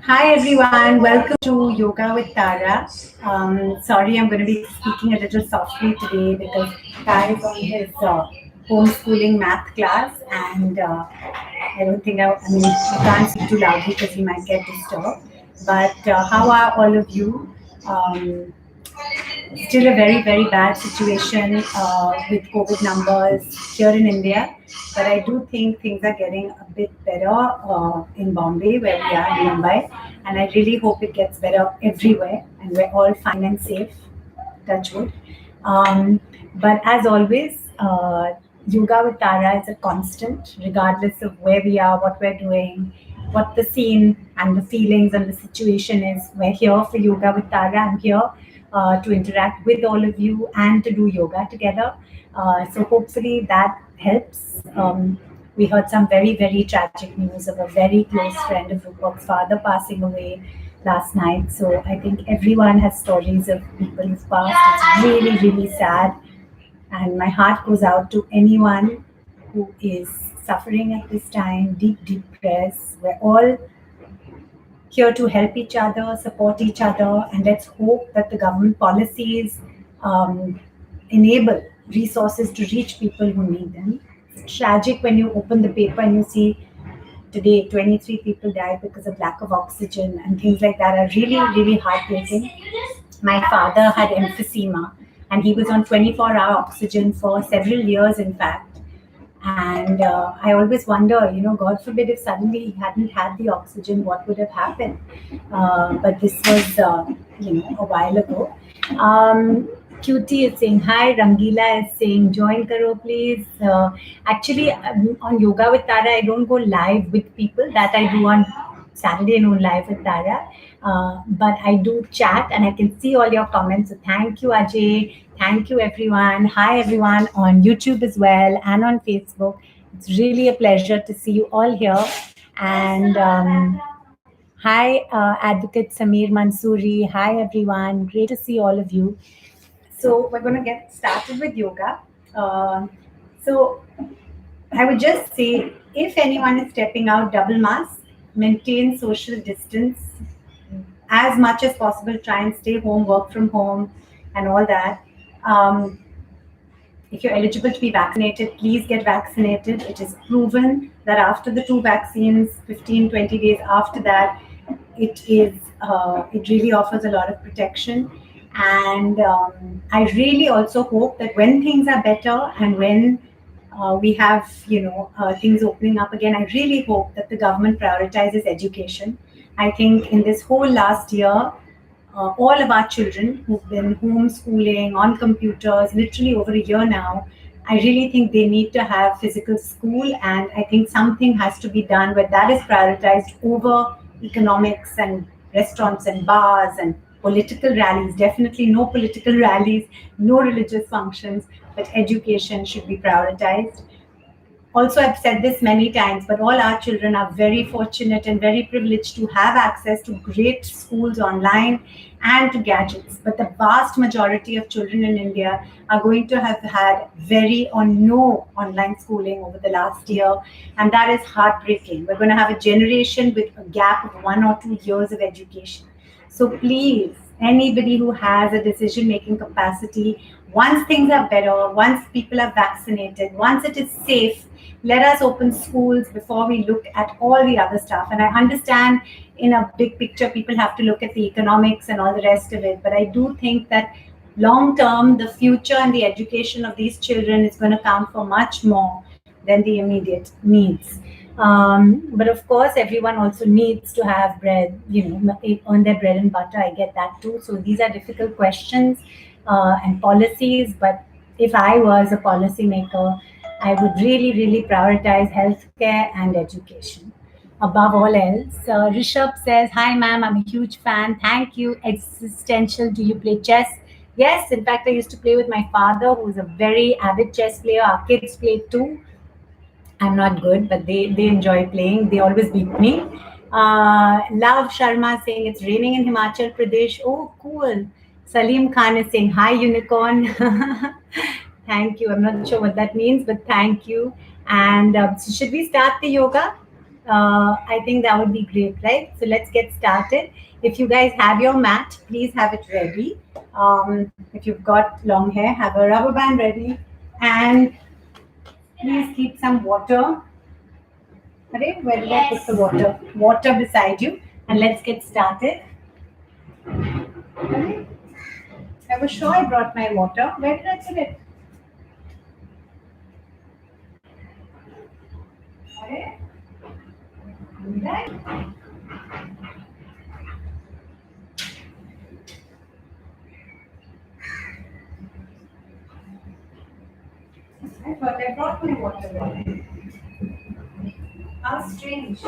Hi everyone, welcome to Yoga with Tara. Sorry, I'm going to be speaking a little softly today because Tara is on his homeschooling math class, and I don't think I mean, I can't speak too loudly because he might get disturbed. But how are all of you? Um, Still a very, very bad situation with COVID numbers here in India. But I do think things are getting a bit better in Bombay, where we are in Mumbai. And I really hope it gets better everywhere and we're all fine and safe. Touch wood. But as always, yoga with Tara is a constant, regardless of where we are, what we're doing, what the scene and the feelings and the situation is. We're here for yoga with Tara. I'm here to interact with all of you and to do yoga together. So hopefully that helps. We heard some very, very tragic news of a very close friend of Rupak's father passing away last night. So I think everyone has stories of people who've passed. It's really, really sad. And my heart goes out to anyone who is suffering at this time. Deep, deep prayers. We're all here to help each other, support each other, and let's hope that the government policies enable resources to reach people who need them. It's tragic when you open the paper and you see today 23 people died because of lack of oxygen, and things like that are really, really heartbreaking. My father had emphysema and he was on 24-hour oxygen for several years, in fact. And I always wonder, God forbid if suddenly he hadn't had the oxygen, what would have happened? But this was, a while ago. Cutie is saying hi. Rangila is saying join karo please. Actually, on Yoga with Tara, I don't go live with people. That I do on Saturday noon live with Tara. But I do chat and I can see all your comments. So thank you, Ajay. Thank you, everyone. Hi, everyone on YouTube as well and on Facebook. It's really a pleasure to see you all here. And hi, Advocate Samir Mansoori. Hi, everyone. Great to see all of you. So we're going to get started with yoga. So I would just say, if anyone is stepping out, double mask, maintain social distance as much as possible. Try and stay home, work from home, and all that. If you're eligible to be vaccinated, please get vaccinated. It is proven that after the 2 vaccines, 15, 20 days after that, it really offers a lot of protection. And I really also hope that when things are better and when we have, things opening up again, I really hope that the government prioritizes education. I think in this whole last year, all of our children who've been homeschooling on computers literally over a year now, I really think they need to have physical school, and I think something has to be done where that is prioritized over economics and restaurants and bars and political rallies. Definitely no political rallies, no religious functions, but education should be prioritized. Also, I've said this many times, but all our children are very fortunate and very privileged to have access to great schools online and to gadgets. But the vast majority of children in India are going to have had very or no online schooling over the last year. And that is heartbreaking. We're going to have a generation with a gap of 1 or 2 years of education. So please, anybody who has a decision-making capacity, once things are better, once people are vaccinated, once it is safe, let us open schools before we look at all the other stuff. And I understand in a big picture, people have to look at the economics and all the rest of it. But I do think that long term, the future and the education of these children is going to count for much more than the immediate needs. But of course, everyone also needs to have bread, earn their bread and butter. I get that too. So these are difficult questions and policies. But if I was a policymaker, I would really, really prioritize healthcare and education above all else. Rishabh says, hi, ma'am, I'm a huge fan. Thank you. Existential, do you play chess? Yes, in fact, I used to play with my father, who's a very avid chess player. Our kids play too. I'm not good, but they enjoy playing. They always beat me. Love Sharma saying it's raining in Himachal Pradesh. Oh, cool. Salim Khan is saying, hi, unicorn. Thank you. I'm not sure what that means, but thank you. And so should we start the yoga? I think that would be great, right? So let's get started. If you guys have your mat, please have it ready. If you've got long hair, have a rubber band ready, and please keep some water. Okay, where did I put the water? Water beside you, and let's get started. Okay. I was sure I brought my water. Where did I put it? Okay. Right. I thought I brought my water. How strange.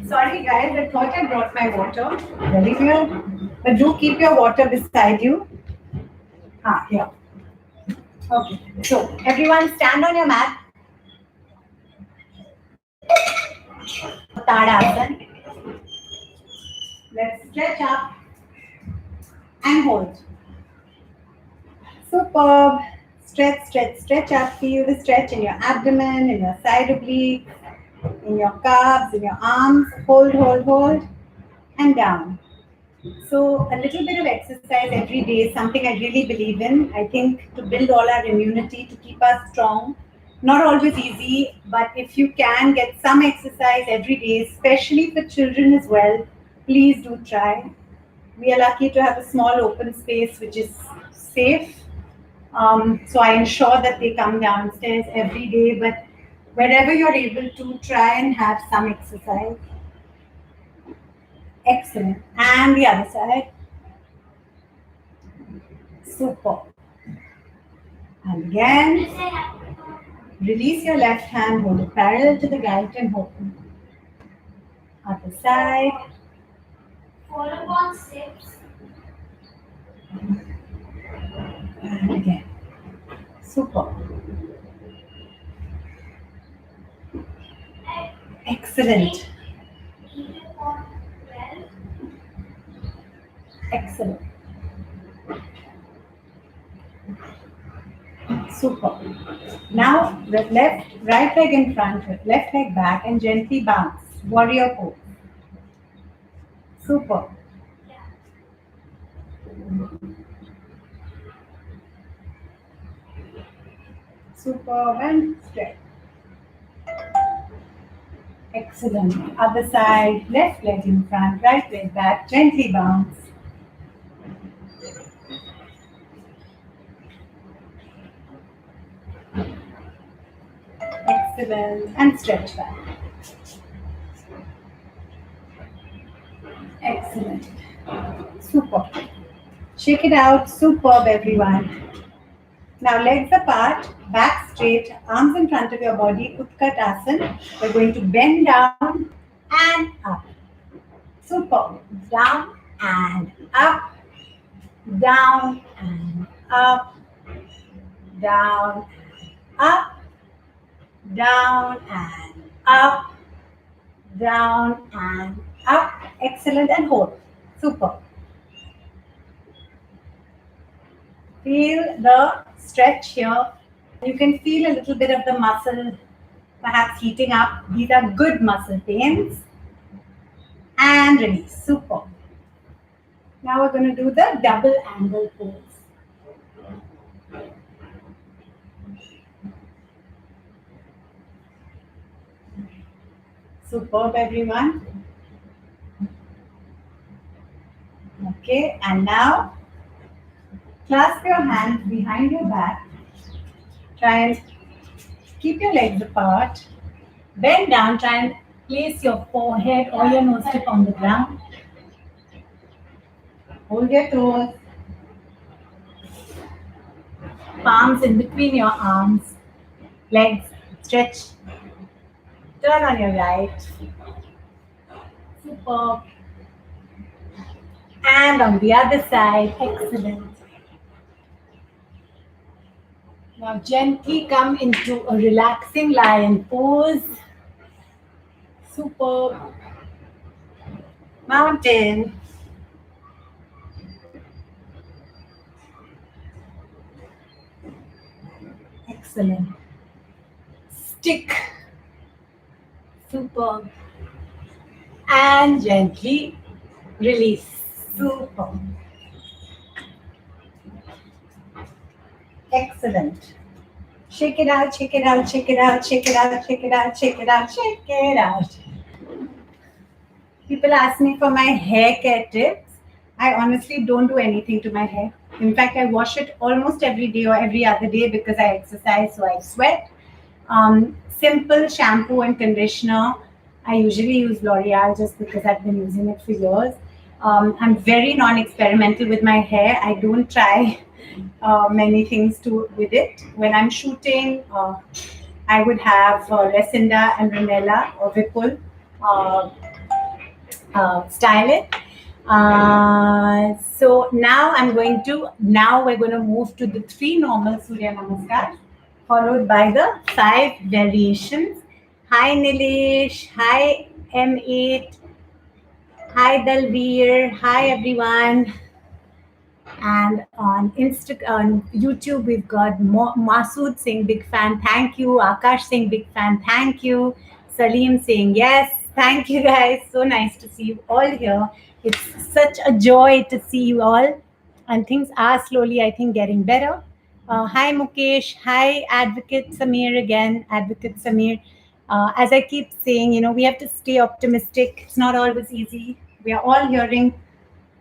Sorry guys, I thought I brought my water. Very weird. But do keep your water beside you. Ah, here. Okay. So everyone stand on your mat. Tadasana. Let's stretch up and hold. Superb. Stretch, stretch, stretch up. Feel the stretch in your abdomen, in your side obliques, in your calves, in your arms. Hold, hold, hold, and down. So a little bit of exercise every day is something I really believe in. I think to build all our immunity, to keep us strong. Not always easy, but if you can get some exercise every day, especially for children as well, please do try. We are lucky to have a small open space which is safe. So I ensure that they come downstairs every day, but wherever you're able to, try and have some exercise. Excellent. And the other side. Super. And again, release your left hand, hold it parallel to the right and open. Other side. Follow on 6. And again. Super. Excellent. Excellent. Super. Now the right leg in front, left leg back and gently bounce. Warrior pose. Super. Super and stretch. Excellent. Other side, left leg in front, right leg back, gently bounce. Excellent. And stretch back. Excellent. Super. Shake it out. Superb, everyone. Now legs apart, back straight, arms in front of your body, Utkatasana. We're going to bend down and up. Super. Down and up. Down and up. Down and up. Down and up. Down and up. Excellent, and hold. Super. Feel the stretch here. You can feel a little bit of the muscle perhaps heating up. These are good muscle pains. And release. Super. Now we're going to do the double angle pose. Superb, everyone. Okay, and now clasp your hands behind your back. Try and keep your legs apart. Bend down. Try and place your forehead or your nose tip on the ground. Hold your toes. Palms in between your arms. Legs stretch. Turn on your right. Superb. And on the other side. Excellent. Now gently come into a relaxing lion pose. Superb. Mountain. Excellent. Stick. Super. And gently release. Super. Excellent. Shake it out, shake it out, shake it out, shake it out, shake it out, shake it out, shake it out. People ask me for my hair care tips. I honestly don't do anything to my hair. In fact, I wash it almost every day or every other day because I exercise, so I sweat. Simple shampoo and conditioner. I usually use L'Oreal just because I've been using it for years. I'm very non-experimental with my hair. I don't try many things with it. When I'm shooting, I would have Resinda and Ranella or Vipul style it. So now we're going to move to the 3 normal Surya Namaskar, followed by the 5 variations. Hi Nilesh, hi M8, hi Dalveer, hi everyone. And on YouTube, we've got Masood saying big fan, thank you. Akash saying big fan, thank you. Salim saying yes, thank you guys. So nice to see you all here. It's such a joy to see you all. And things are slowly, I think, getting better. Hi Mukesh, hi Advocate Samir again, Advocate Samir. As I keep saying, we have to stay optimistic. It's not always easy. We are all hearing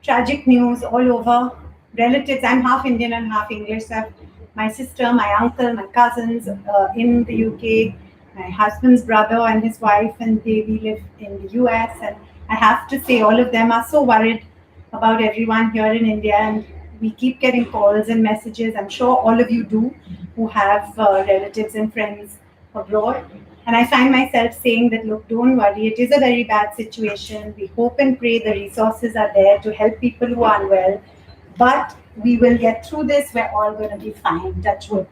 tragic news all over. Relatives, I'm half Indian and half English. So I have my sister, my uncle, my cousins in the UK, my husband's brother and his wife, and we live in the US. And I have to say, all of them are so worried about everyone here in India. And we keep getting calls and messages. I'm sure all of you do who have relatives and friends abroad. And I find myself saying that, look, don't worry, it is a very bad situation. We hope and pray the resources are there to help people who are unwell. But we will get through this. We're all going to be fine, touch wood.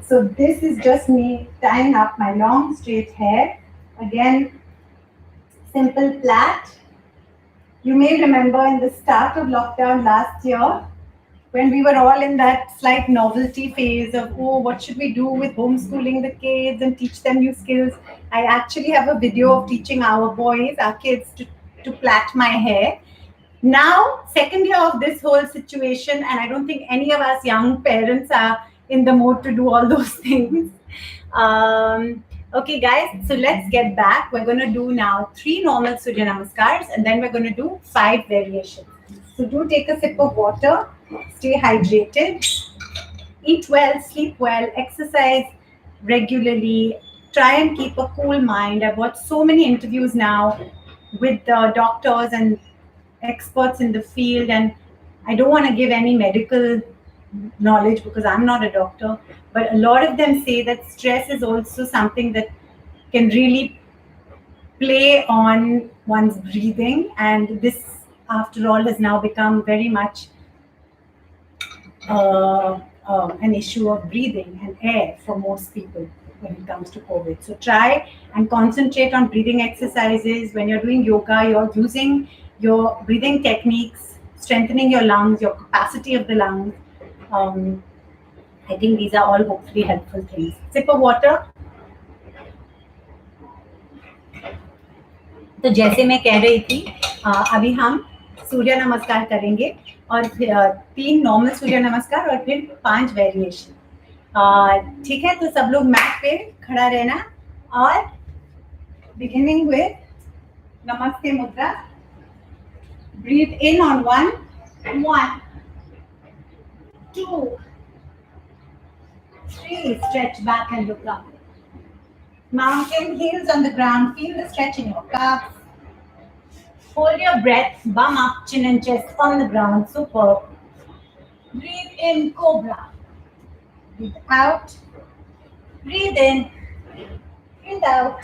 So this is just me tying up my long straight hair. Again, simple plait. You may remember in the start of lockdown last year, when we were all in that slight novelty phase of, oh, what should we do with homeschooling the kids and teach them new skills? I actually have a video of teaching our boys, our kids, to plait my hair. Now, second year of this whole situation, and I don't think any of us young parents are in the mood to do all those things. Okay, guys, so let's get back. We're going to do now 3 normal Surya Namaskars, and then we're going to do 5 variations. So do take a sip of water, stay hydrated, eat well, sleep well, exercise regularly, try and keep a cool mind. I've watched so many interviews now with doctors and experts in the field, and I don't want to give any medical knowledge because I'm not a doctor, but a lot of them say that stress is also something that can really play on one's breathing, and this after all has now become very much an issue of breathing and air for most people when it comes to COVID. So try and concentrate on breathing exercises. When you're doing yoga, you're using your breathing techniques, strengthening your lungs, your capacity of the lungs. I think these are all hopefully helpful things. Sip of water. तो जैसे मैं कह रही थी, अभी हम सूर्य नमस्कार करेंगे और 3 नॉर्मल सूर्य नमस्कार और फिर 5 वेरिएशन. ठीक है, तो सब लोग मैट पे खड़ा रहना और बिगिनिंग विद नमस्ते मुद्रा. Breathe in on 1, 1, 2, 3. Stretch back and look up. Mountain, heels on the ground. Feel the stretch in your calves. Hold your breath. Bum up, chin and chest on the ground. Super. Breathe in, cobra. Breathe out. Breathe in. Breathe out.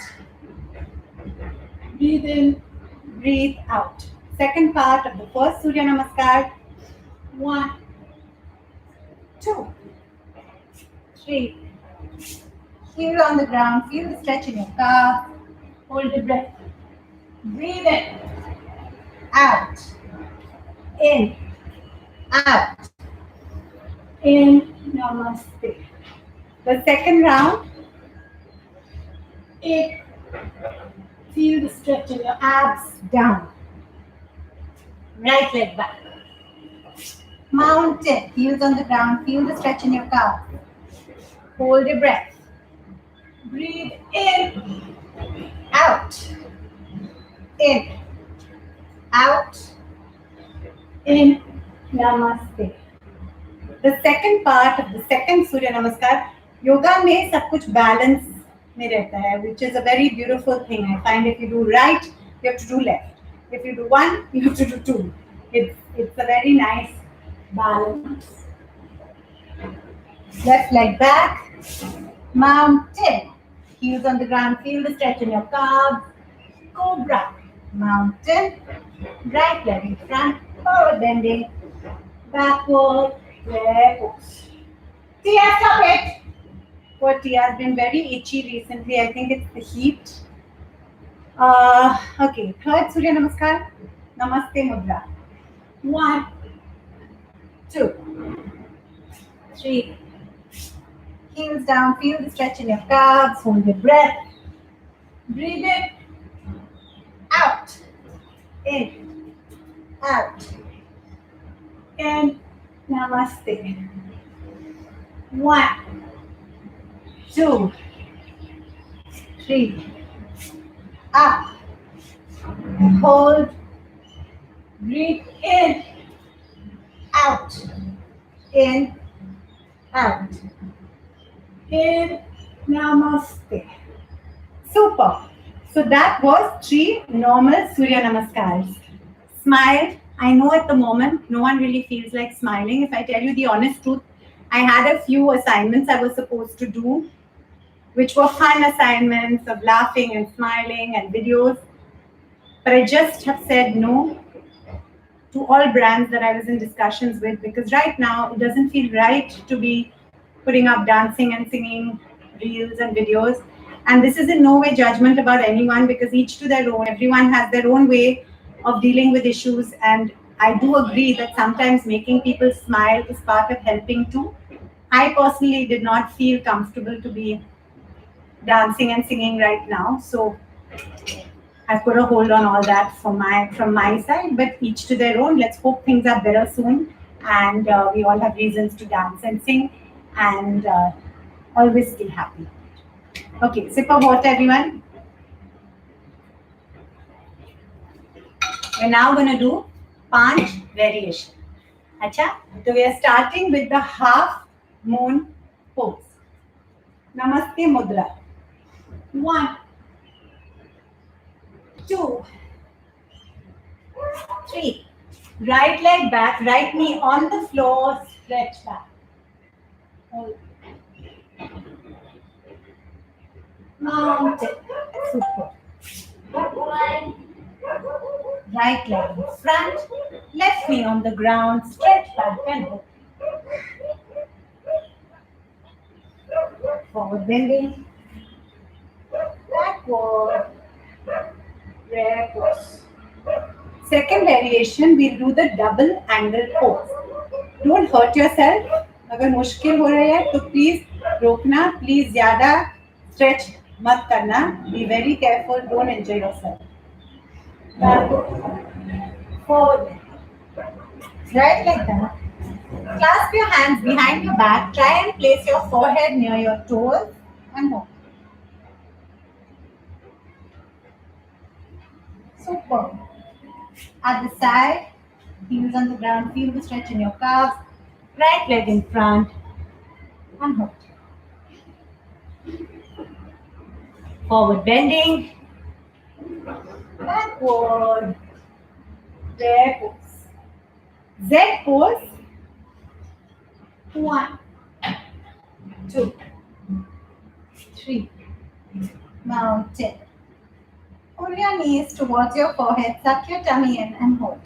Breathe in. Breathe out. Second part of the first Surya Namaskar. 1, 2, 3. Heel on the ground. Feel the stretch in your calf. Hold the breath. Breathe in. Out. In. Out. In. Namaste. The second round. 1, Feel the stretch in your abs. Down. Right leg back. Mountain. Heels on the ground. Feel the stretch in your calf. Hold your breath. Breathe in. Out. In. Out. In. Namaste. The second part of the second Surya Namaskar, yoga में सब कुछ balance में रहता है, which is a very beautiful thing. I find if you do right, you have to do left. If you do one, you have to do two. It's a very nice balance. Left leg back, mountain. Heels on the ground, feel the stretch in your calves. Cobra, mountain. Right leg in front, forward bending, backward, there goes. Tia, stop it. Poor Tia has been very itchy recently. I think it's the heat. Okay, third Surya Namaskar. Namaste Mudra. 1, 2, 3. Heels down, feel the stretch in your calves. Hold your breath. Breathe in. Out. In. Out. In. Namaste. 1, 2, 3. Up. Hold. Breathe in. Out. In. Out. In. Namaste. Super. So that was 3 normal Surya Namaskars. Smile. I know at the moment no one really feels like smiling. If I tell you the honest truth, I had a few assignments I was supposed to do, which were fun assignments of laughing and smiling and videos. But I just have said no to all brands that I was in discussions with, because right now it doesn't feel right to be putting up dancing and singing reels and videos. And this is in no way judgment about anyone, because each to their own. Everyone has their own way of dealing with issues. And I do agree that sometimes making people smile is part of helping too. I personally did not feel comfortable to be dancing and singing right now. So I've put a hold on all that from my side, but each to their own. Let's hope things are better soon, and we all have reasons to dance and sing, and always stay happy. Okay, sip of water, everyone. We're now going to do Panch variation. Acha? So we are starting with the half moon pose. Namaste Mudra. 1, 2, 3. Right leg back, right knee on the floor, stretch back. Hold. Mountain. Super. 1. Right leg in front, left knee on the ground, stretch back and hold. Forward bending, backward, rear pose. Second variation, we'll do the double angle pose. Don't hurt yourself. अगर मुश्किल हो रहा है तो please रोकना, please ज़्यादा stretch मत करना. Be very careful. Don't injure yourself. Forward bend. Right like that. Clasp your hands behind your back. Try and place your forehead near your toes and hold. Super. At the side, heels on the ground. Feel the stretch in your calves. Right leg in front and hold. Forward bending. Backward. There pose. Z pose. 1, 2, 3. Mountain. Pull your knees towards your forehead. Suck your tummy in and hold.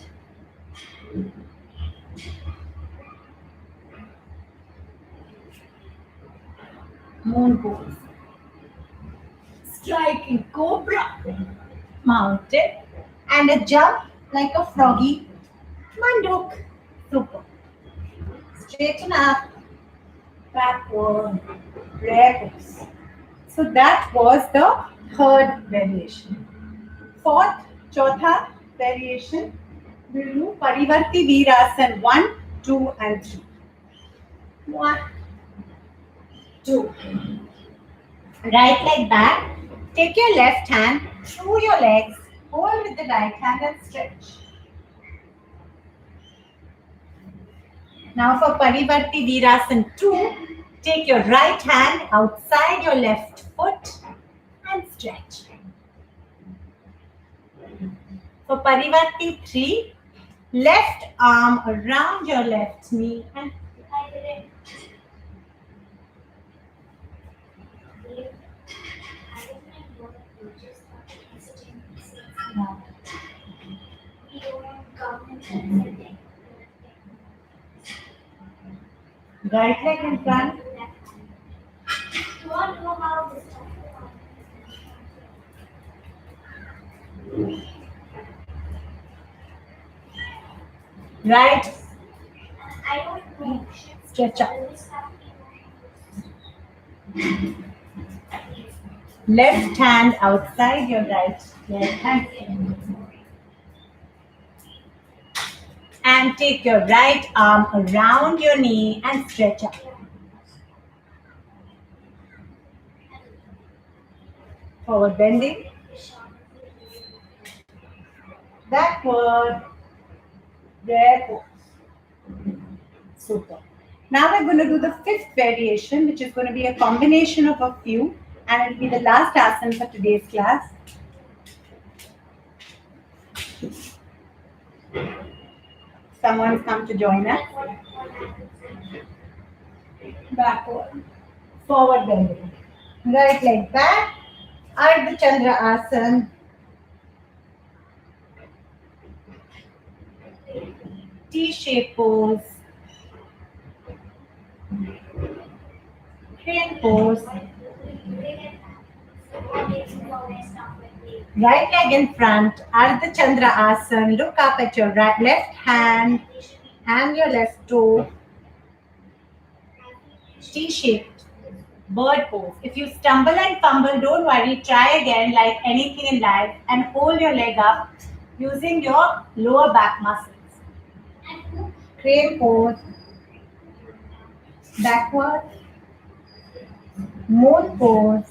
Moon pose. Striking cobra. Mountain. And a jump like a froggy. Manduk. Super. Straighten up. Backward. Rear pose. So that was the third variation. fourth, chotha variation, we'll do Parivarti Virasana 1, 2 and 3. 1, 2. Right leg back. Take your left hand through your legs. Hold with the right hand and stretch. Now for Parivarti Virasana 2, take your right hand outside your left foot and stretch. For Parivarti 3, left arm around your left knee and right leg in front. Right. Stretch up. Left hand outside your right hand. And take your right arm around your knee and stretch up. Forward bending. Backward. There pose. Super. Now we're going to do the fifth variation, which is going to be a combination of a few, and it will be the last asana for today's class. Someone's come to join us. Backward. Forward bending. Right leg back. Ardha Chandra Asana. T-shape pose. Crane pose. Right leg in front. Ardha Chandra Asana. Look up at your left hand and your left toe. T-shaped bird pose. If you stumble and fumble, don't worry. Try again like anything in life and hold your leg up using your lower back muscles. Crane pose. Backward. Moon pose.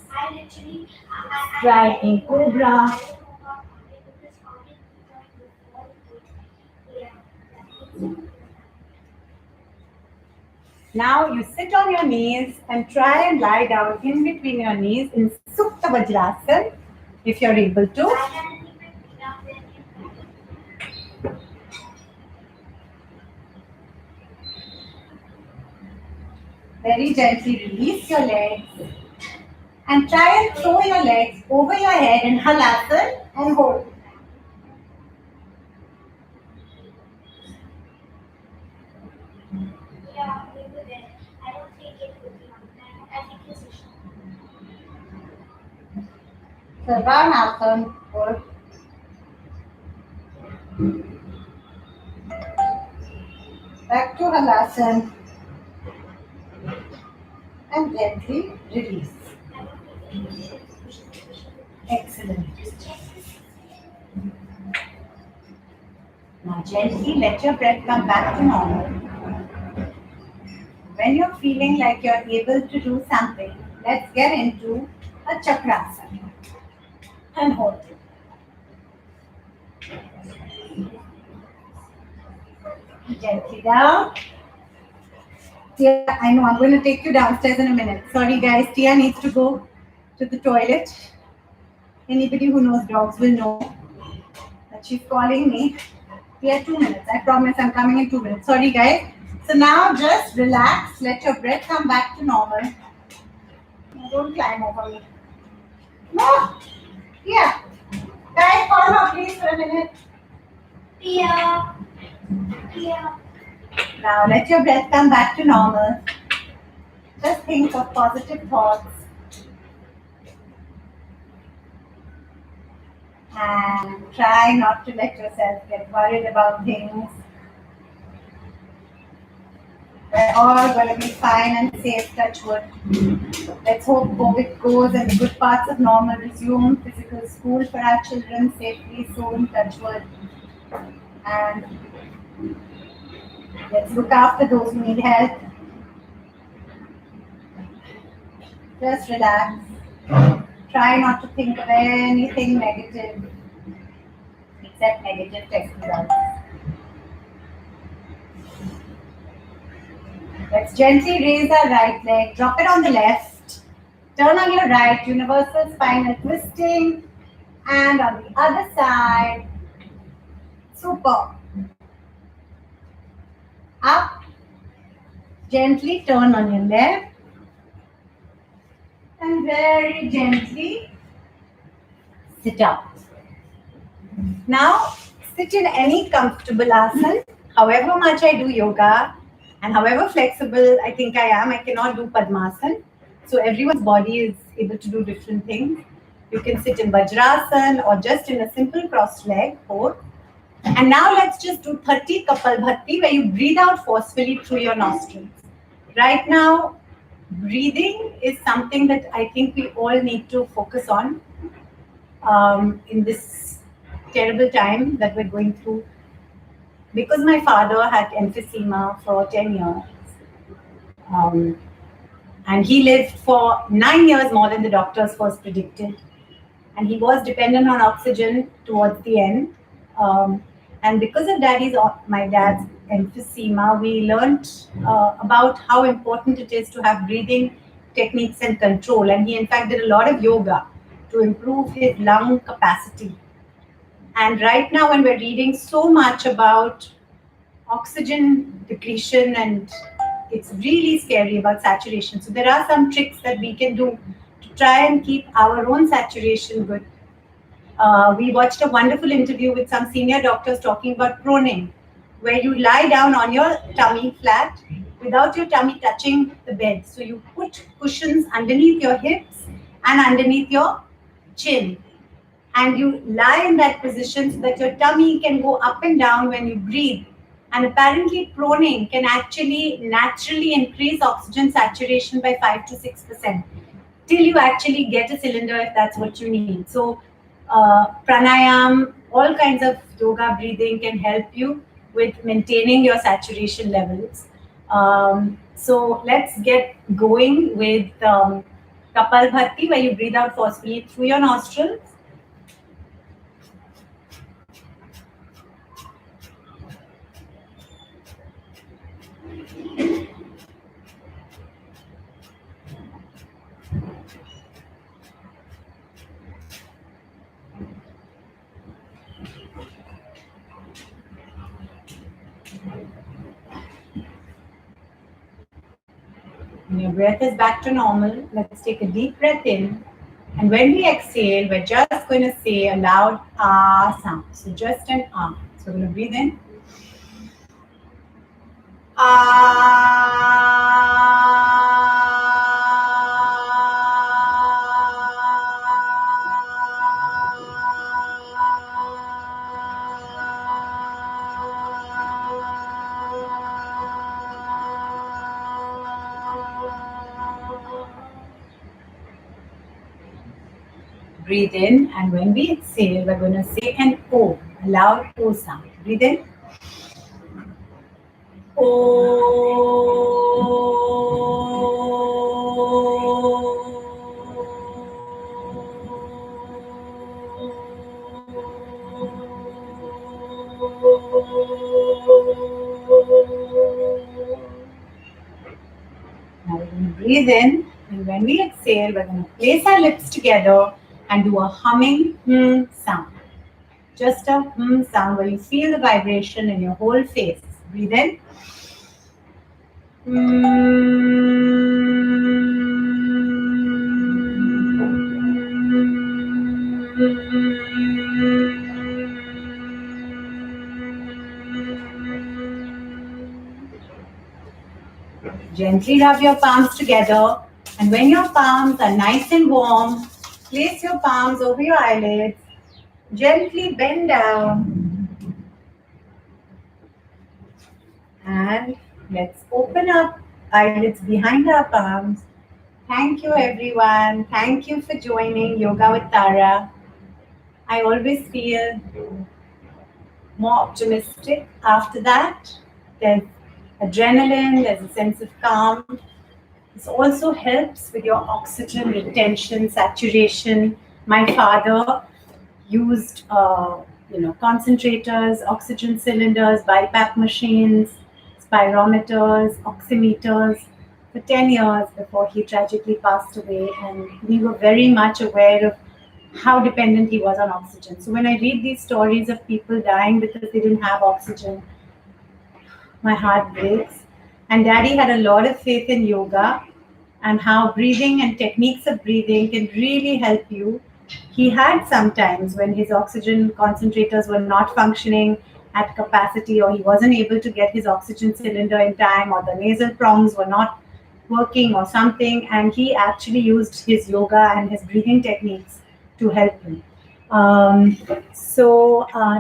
Striking cobra. Now you sit on your knees and try and lie down in between your knees in Supta Vajrasana if you're able to. Very gently release your legs and try and throw your legs over your head in Halasana and hold. Sarvanasana or back to Halasana and gently release. Excellent. Now gently let your breath come back to normal. When you're feeling like you're able to do something, let's get into a chakrasana and hold it. Gently down. Tia, I know I'm going to take you downstairs in a minute. Sorry guys, Tia needs to go to the toilet. Anybody who knows dogs will know that she's calling me. Tia, 2 minutes. I promise I'm coming in 2 minutes. Sorry guys. So now just relax. Let your breath come back to normal. Don't climb over me. No. Tia. Guys, call her please for a minute. Tia. Tia. Now let your breath come back to normal. Just think of positive thoughts. And try not to let yourself get worried about things. We're all going to be fine and safe, touch wood. Let's hope COVID goes and the good parts of normal resume. Physical school for our children safely soon, touch wood. And let's look after those who need help. Just relax. Try not to think of anything negative except negative test results. Let's gently raise our right leg, drop it on the left, turn on your right, universal spinal twisting, and on the other side, super. Up, gently turn on your left, and very gently sit up. Now, sit in any comfortable asana. However much I do yoga and however flexible I think I am, I cannot do Padmasana. So everyone's body is able to do different things. You can sit in Vajrasana or just in a simple crossed leg pose. And now let's just do 30 Kapalbhati where you breathe out forcefully through your nostrils. Right now, breathing is something that I think we all need to focus on in this terrible time that we're going through. Because my father had emphysema for 10 years, and he lived for 9 years more than the doctors first predicted. And he was dependent on oxygen towards the end. And because of my dad's emphysema, we learned about how important it is to have breathing techniques and control. And he in fact did a lot of yoga to improve his lung capacity. And right now when we're reading so much about oxygen depletion, and it's really scary about saturation. So there are some tricks that we can do to try and keep our own saturation good. We watched a wonderful interview with some senior doctors talking about proning, where you lie down on your tummy flat without your tummy touching the bed. So you put cushions underneath your hips and underneath your chin. And you lie in that position so that your tummy can go up and down when you breathe. And apparently proning can actually naturally increase oxygen saturation by 5 to 6% till you actually get a cylinder if that's what you need. So pranayam, all kinds of yoga breathing can help you with maintaining your saturation levels. So let's get going with Kapalbhati, where you breathe out forcefully through your nostrils. When your breath is back to normal, let's take a deep breath in. And when we exhale, we're just going to say a loud ah sound. So just an ah. So we're going to breathe in. Breathe in, and when we exhale, we're going to say an O, a loud O sound. Breathe in. Now we're going to breathe in, and when we exhale, we're going to place our lips together and do a humming sound. Just a sound where you feel the vibration in your whole face. Breathe in. Gently rub your palms together, and when your palms are nice and warm, place your palms over your eyelids. Gently bend down, and let's open up eyelids behind our palms Thank you, everyone. Thank you for joining Yoga with Tara. I always feel more optimistic after that. There's adrenaline, there's a sense of calm. This also helps with your oxygen retention, saturation. My father used, concentrators, oxygen cylinders, BiPAP machines, spirometers, oximeters for 10 years before he tragically passed away. And we were very much aware of how dependent he was on oxygen. So when I read these stories of people dying because they didn't have oxygen, my heart breaks. And Daddy had a lot of faith in yoga and how breathing and techniques of breathing can really help you. He had sometimes when his oxygen concentrators were not functioning at capacity, or he wasn't able to get his oxygen cylinder in time, or the nasal prongs were not working, or something, and he actually used his yoga and his breathing techniques to help him.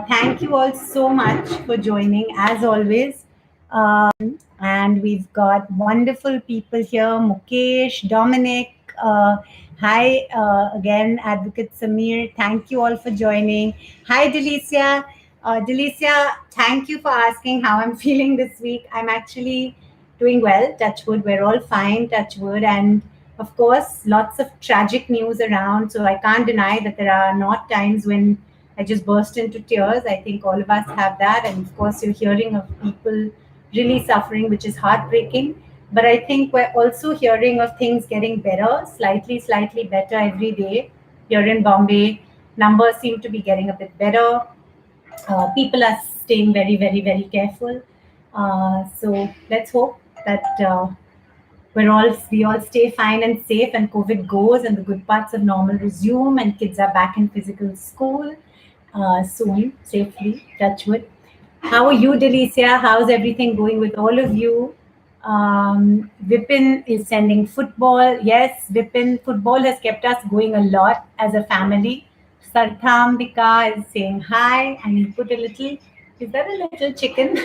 Thank you all so much for joining, as always. And we've got wonderful people here: Mukesh, Dominic. Hi again, Advocate Samir. Thank you all for joining. Hi, Delicia. Delicia, thank you for asking how I'm feeling this week. I'm actually doing well, touch wood. We're all fine, touch wood. And of course, lots of tragic news around. So I can't deny that there are not times when I just burst into tears. I think all of us have that. And of course, you're hearing of people really suffering, which is heartbreaking. But I think we're also hearing of things getting better, slightly better every day. Here in Bombay, numbers seem to be getting a bit better. People are staying very careful. So let's hope that we all stay fine and safe, and COVID goes, and the good parts of normal resume, and kids are back in physical school soon, safely. Touch wood. How are you, Delicia? How's everything going with all of you? Vipin is sending football. Yes, Vipin, football has kept us going a lot as a family. Sarthambika is saying hi, and he put a little, is that a little chicken?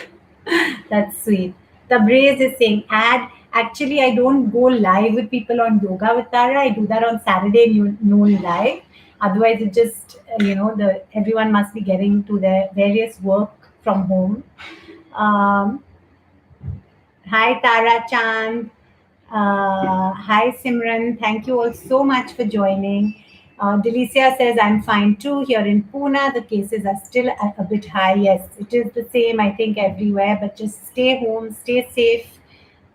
That's sweet. Tabriz is saying add. Actually, I don't go live with people on Yoga with Tara. I do that on Saturday noon live. Otherwise, it just, everyone must be getting to their various work from home. Hi, Tara Chand. Hi, Simran. Thank you all so much for joining. Delicia says, I'm fine too. Here in Pune, the cases are still a bit high. Yes, it is the same, I think, everywhere, but just stay home, stay safe.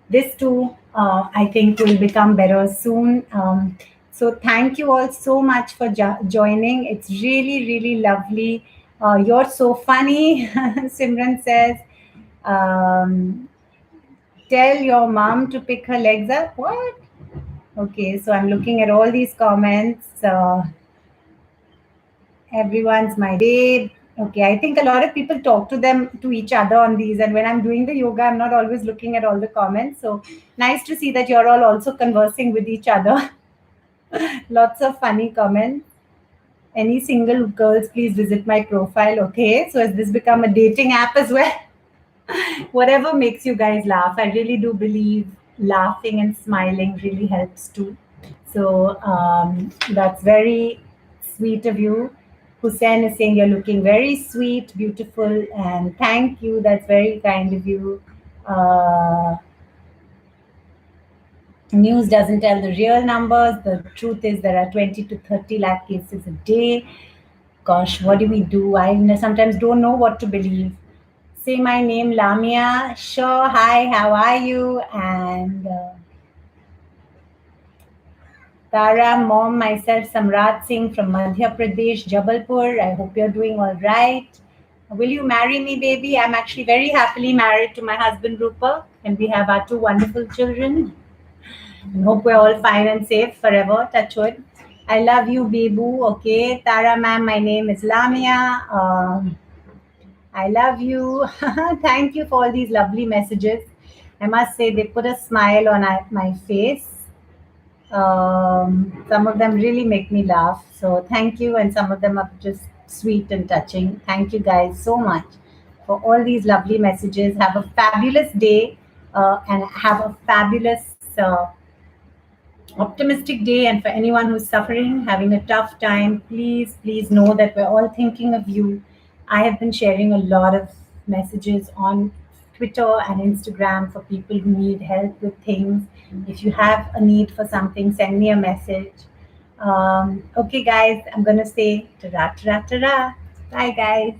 This too, I think, will become better soon. So thank you all so much for joining. It's really lovely. You're so funny, Simran says. Tell your mom to pick her legs up. What? Okay, so I'm looking at all these comments. Everyone's my babe. Okay, I think a lot of people talk to each other on these, and when I'm doing the yoga, I'm not always looking at all the comments. So nice to see that you're all also conversing with each other. Lots of funny comments. Any single girls, please visit my profile. Okay, so has this become a dating app as well? Whatever makes you guys laugh. I really do believe laughing and smiling really helps too. So that's very sweet of you. Hussein is saying you're looking very sweet, beautiful, and thank you. That's very kind of you. News doesn't tell the real numbers. The truth is there are 20 to 30 lakh cases a day. Gosh, what do we do? I sometimes don't know what to believe. Say my name, Lamia. Sure. Hi, how are you? And Tara, mom, myself, Samrat Singh from Madhya Pradesh, Jabalpur. I hope you're doing all right. Will you marry me, baby? I'm actually very happily married to my husband, Rupert, and we have our 2 wonderful children. I hope we're all fine and safe forever. Touch wood. I love you, Bebu. Okay. Tara, ma'am, my name is Lamia. I love you. Thank you for all these lovely messages. I must say they put a smile on my face. Some of them really make me laugh. So thank you. And some of them are just sweet and touching. Thank you guys so much for all these lovely messages. Have a fabulous day and have a fabulous optimistic day. And for anyone who's suffering, having a tough time, please know that we're all thinking of you. I have been sharing a lot of messages on Twitter and Instagram for people who need help with things. If you have a need for something, send me a message. Okay, guys, I'm going to say ta-ra, ta-ra, ta-ra. Bye, guys.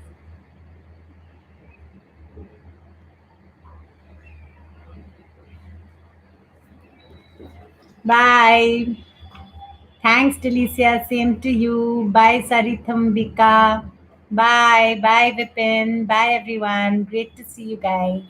Bye. Thanks, Delicia. Same to you. Bye, Sarithambika. Bye. Bye, Vipin. Bye, everyone. Great to see you guys.